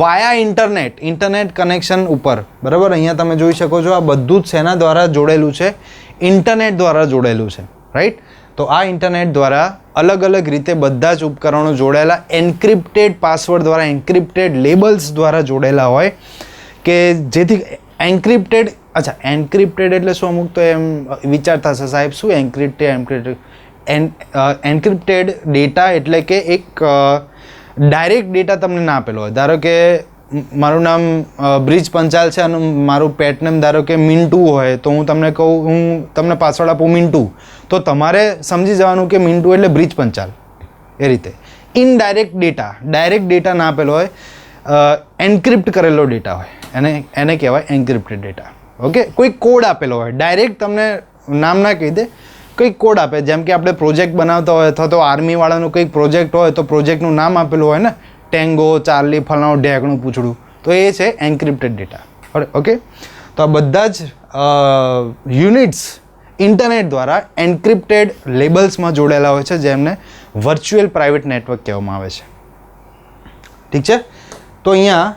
વાયા ઇન્ટરનેટ કનેક્શન ઉપર, બરાબર. અહીંયા તમે જોઈ શકો છો આ બધું જ શેના દ્વારા જોડેલું છે? ઇન્ટરનેટ દ્વારા જોડેલું છે, રાઈટ. તો આ ઇન્ટરનેટ દ્વારા અલગ રીતે બધા જ ઉપકરણો જોડાયેલા એન્ક્રિપ્ટેડ પાસવર્ડ દ્વારા, એન્ક્રિપ્ટેડ લેબલ્સ દ્વારા જોડેલા હોય કે જેથી એન્ક્રિપ્ટેડ. અચ્છા, એન્ક્રિપ્ટેડ એટલે શું? અમુક તો એમ વિચારતા હશે સાહેબ, શું એન્ક્રિપ્ટેડ ડેટા એટલે કે એક ડાયરેક્ટ ડેટા તમને ના આપેલો હોય. ધારો કે મારું નામ બ્રિજ પંચાલ છે અને મારું પેટ નેમ ધારો કે મિન્ટુ હોય, તો હું તમને કહું, હું તમને પાસવર્ડ આપું મિન્ટુ, તો તમારે સમજી જવાનું કે મિન્ટુ એટલે બ્રિજ પંચાલ. એ રીતે ઇનડાયરેક્ટ ડેટા, ડાયરેક્ટ ડેટા ના આપેલો હોય, એન્ક્રિપ્ટ કરેલો ડેટા હોય, એને કહેવાય એન્ક્રિપ્ટેડ ડેટા. ઓકે. કોઈ કોડ આપેલો હોય, ડાયરેક્ટ તમને નામ ના કહી દે, કંઈક કોડ આપે. જેમ કે આપણે પ્રોજેક્ટ બનાવતા હોય અથવા તો આર્મીવાળાનું કંઈક પ્રોજેક્ટ હોય તો પ્રોજેક્ટનું નામ આપેલું હોય ને, ટેંગો, ચાર્લી, ફલાણું, ઢેકણું, પૂછડું, તો એ છે એન્ક્રિપ્ટેડ ડેટા. ઓકે. તો આ બધા જ યુનિટ્સ ઇન્ટરનેટ દ્વારા એન્ક્રિપ્ટેડ લેબલ્સમાં જોડાયેલા હોય છે, જેમને વર્ચ્યુઅલ પ્રાઇવેટ નેટવર્ક કહેવામાં આવે છે. ઠીક છે. તો અહીંયા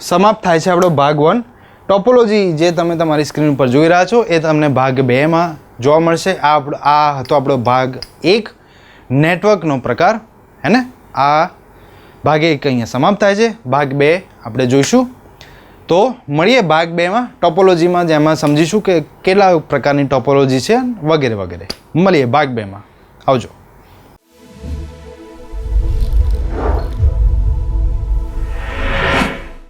સમાપ્ત થાય છે આપણો ભાગ 1. ટોપોલોજી જે તમે તમારી સ્ક્રીન ઉપર જોઈ રહ્યા છો એ તમને ભાગ 2માં જોવા મળશે. આ હતો આપણો ભાગ 1, નેટવર્કનો પ્રકાર, હે ને. આ ભાગ 1 અહીંયા સમાપ્ત થાય છે. ભાગ 2 આપણે જોઈશું. તો મળીએ ભાગ 2માં ટોપોલોજીમાં, જેમાં સમજીશું કે કેટલા પ્રકારની ટોપોલોજી છે વગેરે વગેરે. મળીએ ભાગ 2માં. આવજો.